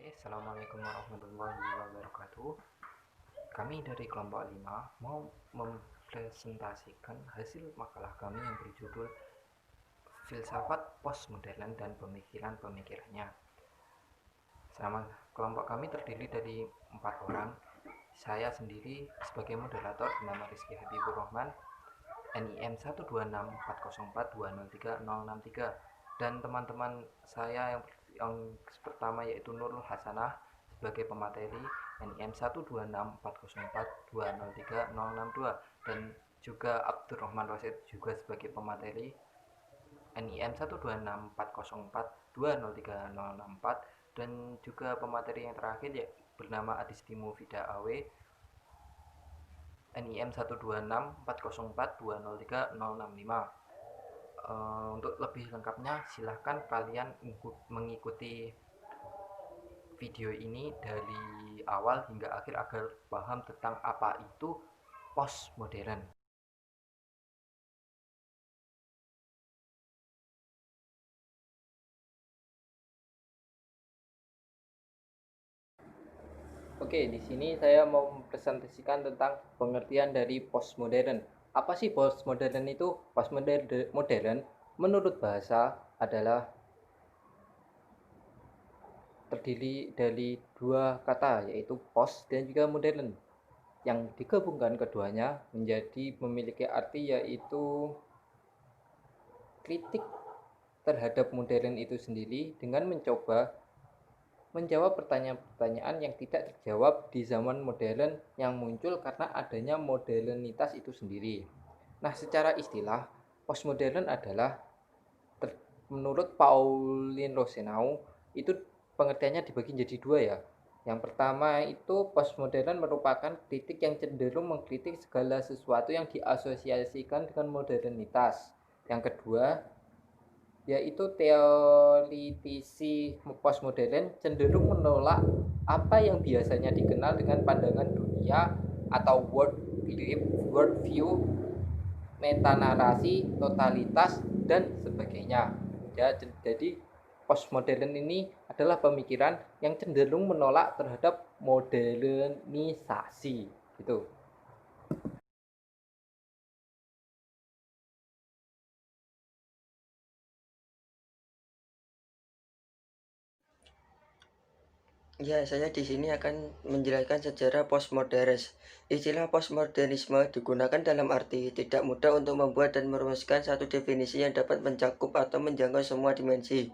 Assalamualaikum warahmatullahi wabarakatuh. Kami dari kelompok 5 mau mempresentasikan hasil makalah kami yang berjudul Filsafat Postmodern dan Pemikiran-pemikirannya. Sama kelompok kami terdiri dari 4 orang. Saya sendiri sebagai moderator bernama Rizky Habibur Rahman, NIM 1264042030063, dan teman-teman saya yang pertama yaitu Nurul Hasanah sebagai pemateri NIM 1264042030062, dan juga Abdurrahman Rosid juga sebagai pemateri NIM 1264042030064, dan juga pemateri yang terakhir ya bernama Adisti Mufida AW NIM 1264042030065. Untuk lebih lengkapnya silahkan kalian mengikuti video ini dari awal hingga akhir agar paham tentang apa itu postmodern. Oke, di sini saya mau mempresentasikan tentang pengertian dari postmodern. Apa sih postmodern itu? Postmodern menurut bahasa adalah terdiri dari dua kata, yaitu post dan juga modern, yang digabungkan keduanya menjadi memiliki arti yaitu kritik terhadap modern itu sendiri dengan mencoba menjawab pertanyaan-pertanyaan yang tidak terjawab di zaman modern yang muncul karena adanya modernitas itu sendiri. Nah, secara istilah, postmodern adalah menurut Pauline Rosenau itu pengertiannya dibagi jadi dua ya. Yang pertama itu postmodern merupakan kritik yang cenderung mengkritik segala sesuatu yang diasosiasikan dengan modernitas. Yang kedua yaitu teoritisi postmodern cenderung menolak apa yang biasanya dikenal dengan pandangan dunia atau worldview, metanarasi, totalitas, dan sebagainya. Ya, jadi postmodern ini adalah pemikiran yang cenderung menolak terhadap modernisasi gitu. Ya, saya di sini akan menjelaskan sejarah postmodernis. Istilah postmodernisme digunakan dalam arti tidak mudah untuk membuat dan merumuskan satu definisi yang dapat mencakup atau menjangkau semua dimensi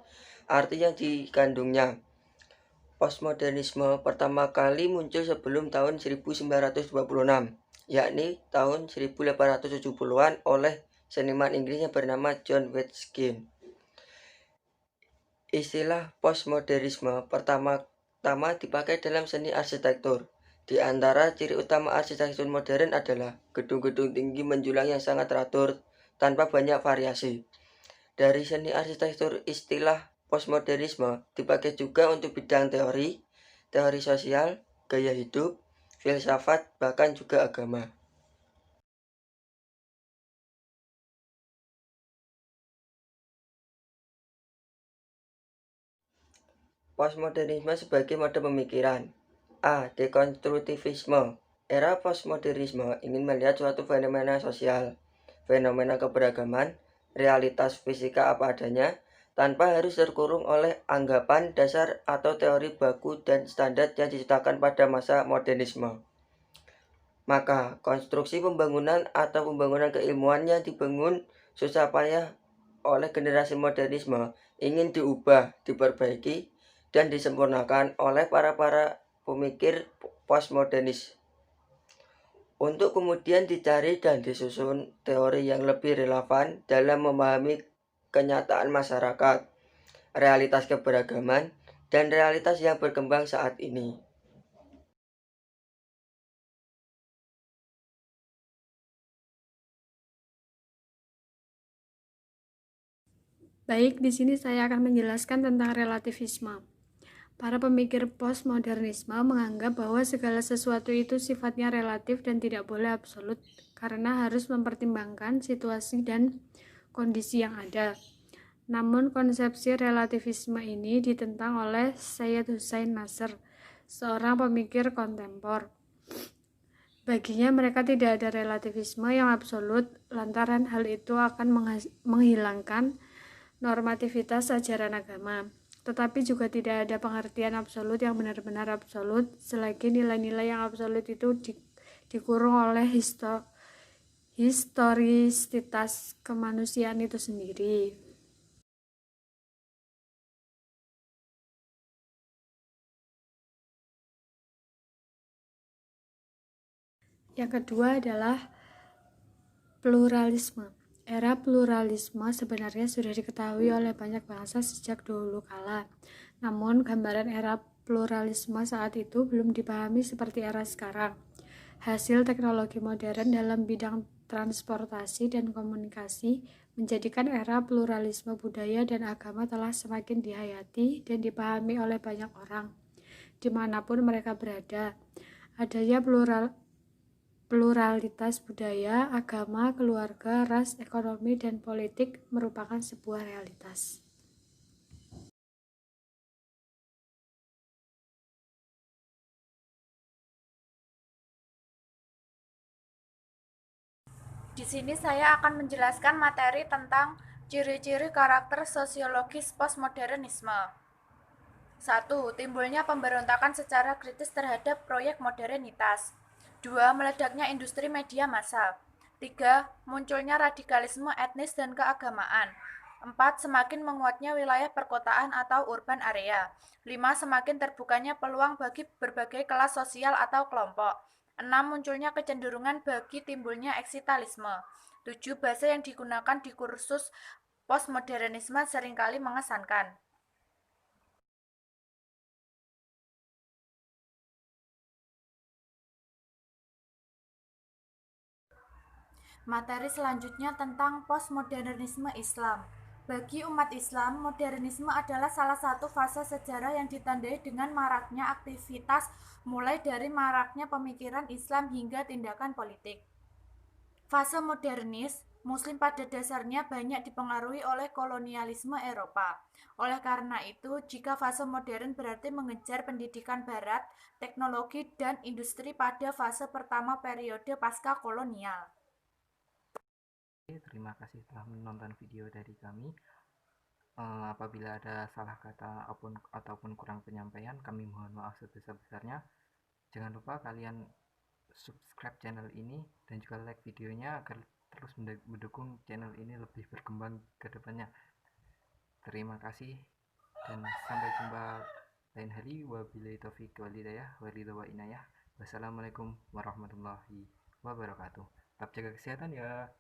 arti yang dikandungnya. Postmodernisme pertama kali muncul sebelum tahun 1926, yakni tahun 1870-an oleh seniman Inggris yang bernama John Ruskin. Istilah postmodernisme pertama dipakai dalam seni arsitektur. Di antara ciri utama arsitektur modern adalah gedung-gedung tinggi menjulang yang sangat teratur tanpa banyak variasi. Dari seni arsitektur, istilah postmodernisme dipakai juga untuk bidang teori, teori sosial, gaya hidup, filsafat, bahkan juga agama. Postmodernisme sebagai mode pemikiran. A. Dekonstruktivisme. Era postmodernisme ingin melihat suatu fenomena sosial, fenomena keberagaman, realitas fisika apa adanya, tanpa harus terkurung oleh anggapan dasar atau teori baku dan standar yang diciptakan pada masa modernisme. Maka, konstruksi pembangunan atau pembangunan keilmuan yang dibangun susah payah oleh generasi modernisme ingin diubah, diperbaiki, dan disempurnakan oleh para pemikir postmodernis untuk kemudian dicari dan disusun teori yang lebih relevan dalam memahami kenyataan masyarakat, realitas keberagaman, dan realitas yang berkembang saat ini. Baik, di sini saya akan menjelaskan tentang relativisme. Para pemikir postmodernisme menganggap bahwa segala sesuatu itu sifatnya relatif dan tidak boleh absolut karena harus mempertimbangkan situasi dan kondisi yang ada. Namun konsepsi relativisme ini ditentang oleh Syed Hussein Nasr, seorang pemikir kontemporer. Baginya mereka tidak ada relativisme yang absolut, lantaran hal itu akan menghilangkan normativitas ajaran agama. Tetapi juga tidak ada pengertian absolut yang benar-benar absolut, selagi nilai-nilai yang absolut itu dikurung oleh historisitas kemanusiaan itu sendiri. Yang kedua adalah pluralisme. Era pluralisme sebenarnya sudah diketahui oleh banyak bangsa sejak dahulu kala. Namun, gambaran era pluralisme saat itu belum dipahami seperti era sekarang. Hasil teknologi modern dalam bidang transportasi dan komunikasi menjadikan era pluralisme budaya dan agama telah semakin dihayati dan dipahami oleh banyak orang, dimanapun mereka berada. Adanya pluralitas budaya, agama, keluarga, ras, ekonomi, dan politik merupakan sebuah realitas. Di sini saya akan menjelaskan materi tentang ciri-ciri karakter sosiologis postmodernisme. 1. Timbulnya pemberontakan secara kritis terhadap proyek modernitas. 2. Meledaknya industri media massa. 3. Munculnya radikalisme etnis dan keagamaan. 4. Semakin menguatnya wilayah perkotaan atau urban area. 5. Semakin terbukanya peluang bagi berbagai kelas sosial atau kelompok. 6. Munculnya kecenderungan bagi timbulnya eksitalisme. 7. Bahasa yang digunakan di kursus postmodernisme seringkali mengesankan. Materi selanjutnya tentang postmodernisme Islam. Bagi umat Islam, modernisme adalah salah satu fase sejarah yang ditandai dengan maraknya aktivitas mulai dari maraknya pemikiran Islam hingga tindakan politik. Fase modernis, Muslim pada dasarnya banyak dipengaruhi oleh kolonialisme Eropa. Oleh karena itu, jika fase modern berarti mengejar pendidikan barat, teknologi, dan industri pada fase pertama periode pasca kolonial. Terima kasih telah menonton video dari kami. Apabila ada salah kata ataupun kurang penyampaian, kami mohon maaf sebesar-besarnya. Jangan lupa kalian subscribe channel ini dan juga like videonya agar terus mendukung channel ini lebih berkembang ke depannya. Terima kasih dan sampai jumpa lain hari. Wabillahi taufiq wal hidayah, walidha wa inayah. Wassalamualaikum warahmatullahi wabarakatuh. Tetap jaga kesehatan ya.